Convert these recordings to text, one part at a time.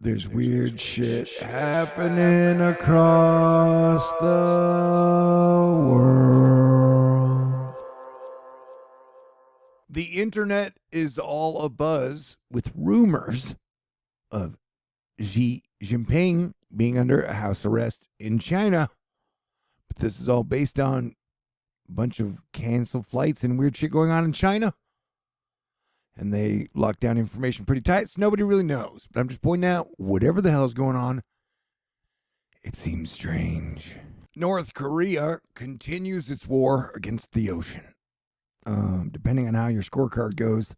There's weird shit happening across the world. The internet is all abuzz with rumors of Xi Jinping being under house arrest in China. But this is all based on a bunch of canceled flights and weird shit going on in China. And they lock down information pretty tight, so nobody really knows. But I'm just pointing out, whatever the hell is going on, it seems strange. North Korea continues its war against the ocean. Depending on how your scorecard goes,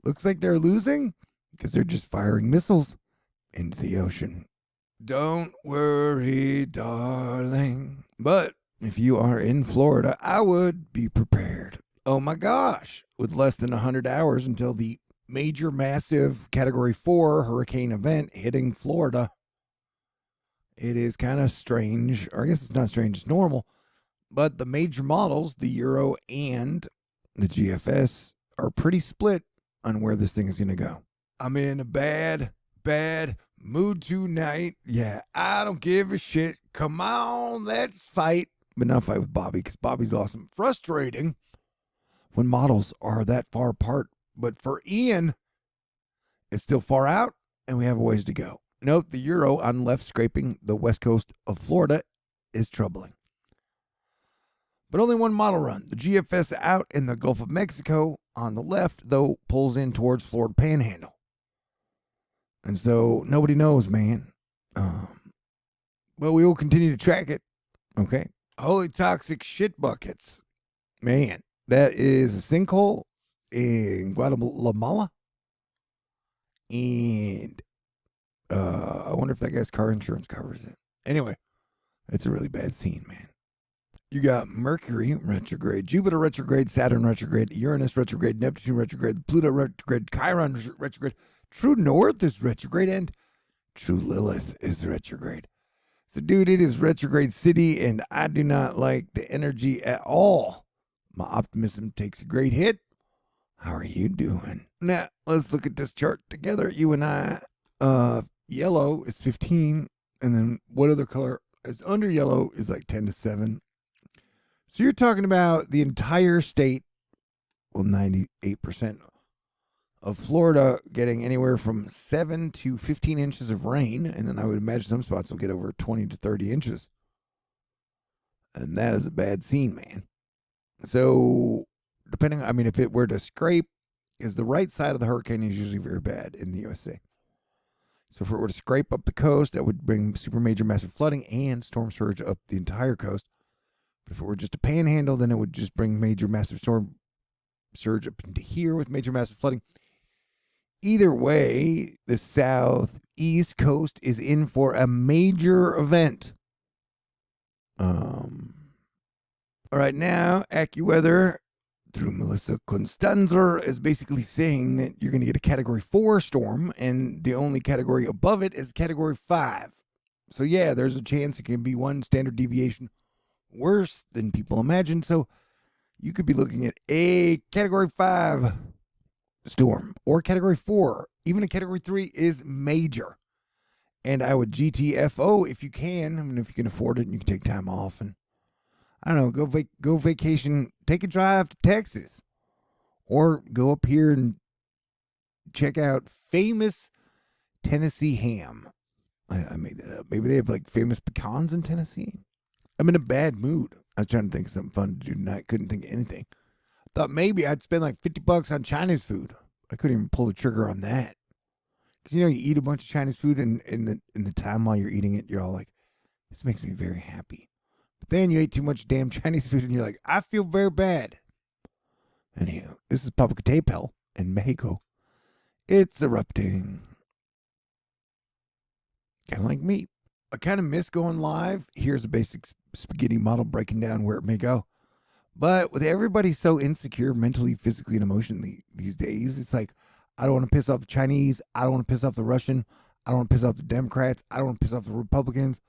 looks like they're losing because they're just firing missiles into the ocean. Don't worry, darling. But if you are in Florida, I would be prepared. Oh my gosh, with less than 100 hours until the major massive Category 4 hurricane event hitting Florida. It is kind of strange, or I guess it's not strange, it's normal, but the major models, the Euro and the GFS, are pretty split on where this thing is going to go. I'm in a bad mood tonight. Yeah, I don't give a shit. Come on, let's fight. But not fight with Bobby, because Bobby's awesome. Frustrating when models are that far apart. But for Ian, it's still far out, and we have a ways to go. Note the Euro on left scraping the west coast of Florida is troubling. But only one model run. The GFS out in the Gulf of Mexico on the left, though, pulls in towards Florida Panhandle. And so nobody knows, man. But we will continue to track it. Okay. Holy toxic shit buckets. Man. That is a sinkhole in Guatemala. And I wonder if that guy's car insurance covers it. Anyway, it's a really bad scene, man. You got Mercury retrograde, Jupiter retrograde, Saturn retrograde, Uranus retrograde, Neptune retrograde, Pluto retrograde, Chiron retrograde, True North is retrograde, and True Lilith is retrograde. So, dude, it is retrograde city, and I do not like the energy at all. My optimism takes a great hit. How are you doing? Now, let's look at this chart together, you and I. Yellow is 15, and then what other color is under yellow is like 10 to 7. So you're talking about the entire state, well, 98% of Florida getting anywhere from 7 to 15 inches of rain, and then I would imagine some spots will get over 20 to 30 inches. And that is a bad scene, man. So, depending, I mean, if it were to scrape, because the right side of the hurricane is usually very bad in the USA. So, if it were to scrape up the coast, that would bring super major massive flooding and storm surge up the entire coast. But if it were just a panhandle, then it would just bring major massive storm surge up into here with major massive flooding. Either way, the southeast coast is in for a major event. All right, now, AccuWeather through Melissa Constanzer is basically saying that you're going to get a Category 4 storm, and the only category above it is Category 5. So, yeah, there's a chance it can be one standard deviation worse than people imagine. So, you could be looking at a Category 5 storm or Category 4. Even a Category 3 is major. And I would GTFO if you can. I mean, if you can afford it and you can take time off and I don't know, go vacation, take a drive to Texas, or go up here and check out famous Tennessee ham. I made that up. Maybe they have like famous pecans in Tennessee. I'm in a bad mood. I was trying to think of something fun to do tonight. Couldn't think of anything. I thought maybe I'd spend like $50 on Chinese food. I couldn't even pull the trigger on that. Because, you eat a bunch of Chinese food and in the time while you're eating it, you're all like, this makes me very happy. But then you ate too much damn Chinese food and you're like, I feel very bad. Anyhow, this is Popocatépetl in Mexico. It's erupting. Kind of like meat. I kind of miss going live. Here's a basic spaghetti model breaking down where it may go. But with everybody so insecure mentally, physically, and emotionally these days, it's like, I don't want to piss off the Chinese. I don't want to piss off the Russian. I don't want to piss off the Democrats. I don't want to piss off the Republicans.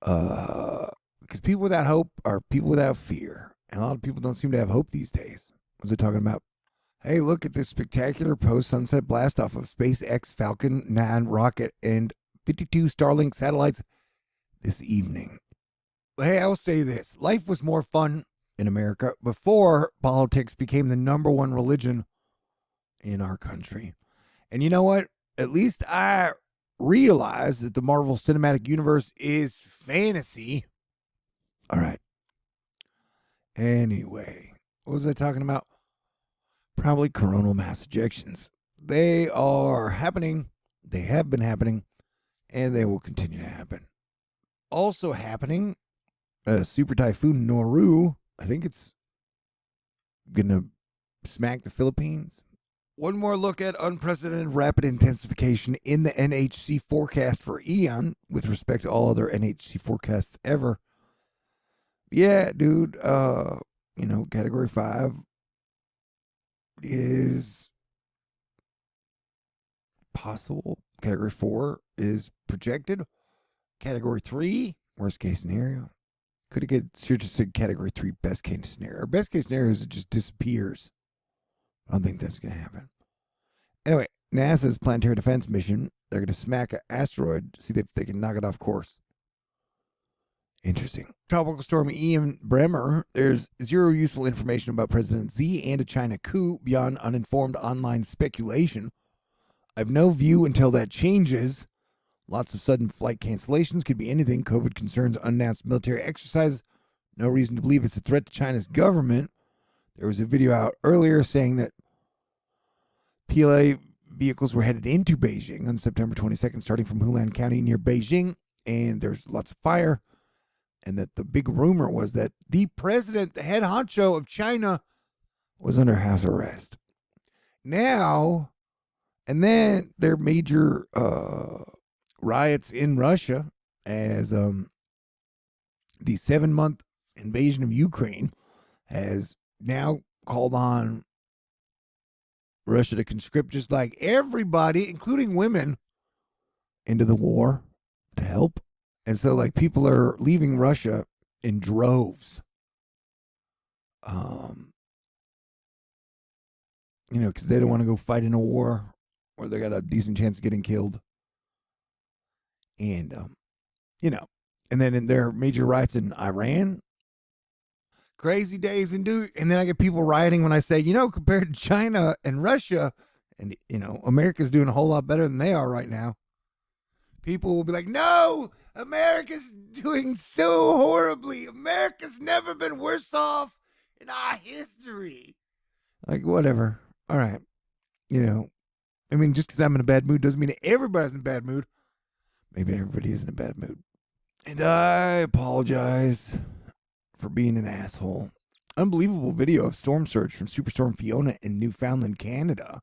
Because people without hope are people without fear. And a lot of people don't seem to have hope these days. Was it talking about Hey, look at this spectacular post-sunset blast off of SpaceX Falcon 9 rocket and 52 Starlink satellites this evening. Hey, I'll say this. Life was more fun in America before politics became the number one religion in our country. And you know what? At least I realize that the Marvel Cinematic Universe is fantasy. All right. Anyway, what was I talking about? Probably coronal mass ejections. They are happening. They have been happening, and they will continue to happen. Also happening, Super Typhoon Noru. I think it's going to smack the Philippines. One more look at unprecedented rapid intensification in the NHC forecast for Eon with respect to all other NHC forecasts ever. Yeah, dude, Category 5 is possible. Category 4 is projected. Category 3, worst case scenario. Should just said Category 3, best case scenario. Or best case scenario is it just disappears. I don't think that's going to happen. Anyway, NASA's planetary defense mission, they're going to smack an asteroid, see if they can knock it off course. Interesting. Tropical storm Ian Bremer. There's zero useful information about President Xi and a China coup beyond uninformed online speculation. I have no view until that changes. Lots of sudden flight cancellations. Could be anything. COVID concerns, unannounced military exercises. No reason to believe it's a threat to China's government. There was a video out earlier saying that PLA vehicles were headed into Beijing on September 22nd, starting from Hunan County near Beijing, and there's lots of fire. And that the big rumor was that the president, the head honcho of China, was under house arrest. Now, and then there are major riots in Russia as the 7-month invasion of Ukraine has now called on Russia to conscript just like everybody, including women, into the war to help. And so, like, people are leaving Russia in droves. Because they don't want to go fight in a war where they got a decent chance of getting killed. And, and then in their major riots in Iran, crazy days. And then I get people rioting when I say, compared to China and Russia, and, America's doing a whole lot better than they are right now. People will be like, no, America's doing so horribly. America's never been worse off in our history. Like, whatever. All right. Just because I'm in a bad mood doesn't mean that everybody's in a bad mood. Maybe everybody is in a bad mood. And I apologize for being an asshole. Unbelievable video of storm surge from Superstorm Fiona in Newfoundland, Canada.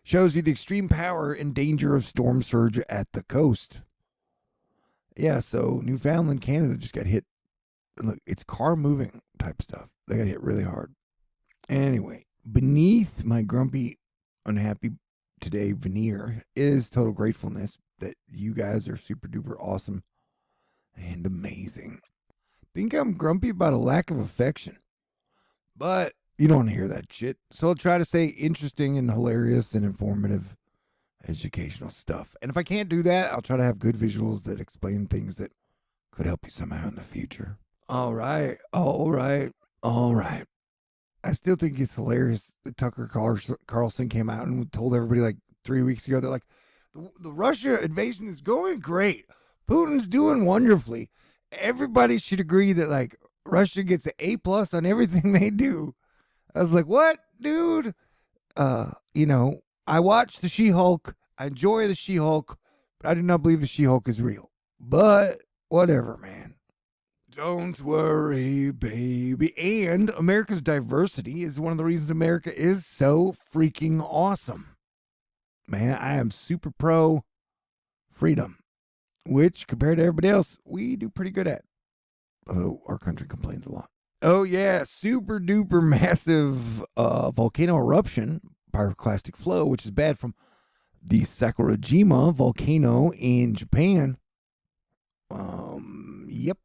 Shows you the extreme power and danger of storm surge at the coast. Yeah, so Newfoundland, Canada just got hit. Look, it's car moving type stuff. They got hit really hard. Anyway, beneath my grumpy, unhappy today veneer is total gratefulness that you guys are super duper awesome and amazing. Think I'm grumpy about a lack of affection. But you don't want to hear that shit. So I'll try to say interesting and hilarious and informative educational stuff. And if I can't do that, I'll try to have good visuals that explain things that could help you somehow in the future. All right. I still think it's hilarious that Tucker Carlson came out and told everybody like 3 weeks ago, they're like, the Russia invasion is going great. Putin's doing wonderfully. Everybody should agree that like Russia gets an A+ on everything they do. I was like, what, dude? I watch the She-Hulk. I enjoy the She-Hulk, but I do not believe the She-Hulk is real. But whatever, man. Don't worry, baby. And America's diversity is one of the reasons America is so freaking awesome. Man, I am super pro freedom, which compared to everybody else, we do pretty good at. Although our country complains a lot. Oh, yeah, super duper massive volcano eruption, pyroclastic flow, which is bad from the Sakurajima volcano in Japan. Yep.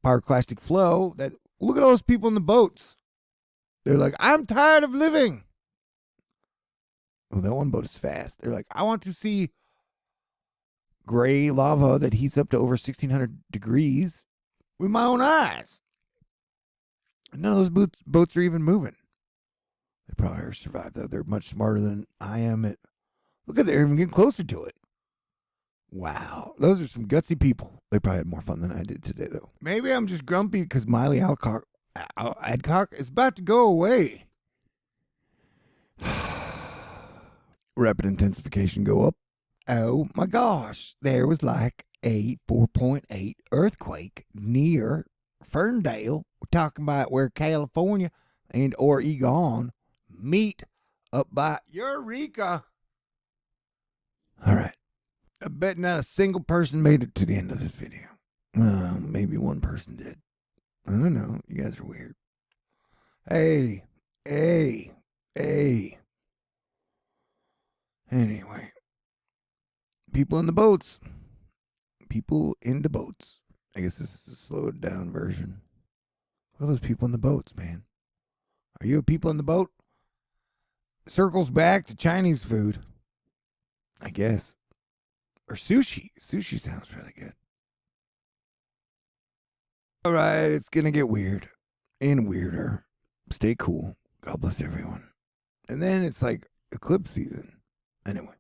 Pyroclastic flow. Look at all those people in the boats. They're like, I'm tired of living. Oh, that one boat is fast. They're like, I want to see gray lava that heats up to over 1,600 degrees with my own eyes. And none of those boats are even moving. They probably survived, though. They're much smarter than I am at. Look at, they're even getting closer to it. Wow. Those are some gutsy people. They probably had more fun than I did today, though. Maybe I'm just grumpy because Miley Adcock is about to go away. Rapid intensification go up. Oh my gosh. There was like a 4.8 earthquake near Ferndale. We're talking about where California and Oregon meet up by Eureka. All right. I bet not a single person made it to the end of this video. Well, maybe one person did. I don't know. You guys are weird. Hey. Anyway. People in the boats. People in the boats. I guess this is a slowed down version. What are those people in the boats, man? Are you a people in the boat? Circles back to Chinese food. I guess. Or sushi. Sushi sounds really good. All right, it's going to get weird and weirder. Stay cool. God bless everyone. And then it's like eclipse season. Anyway.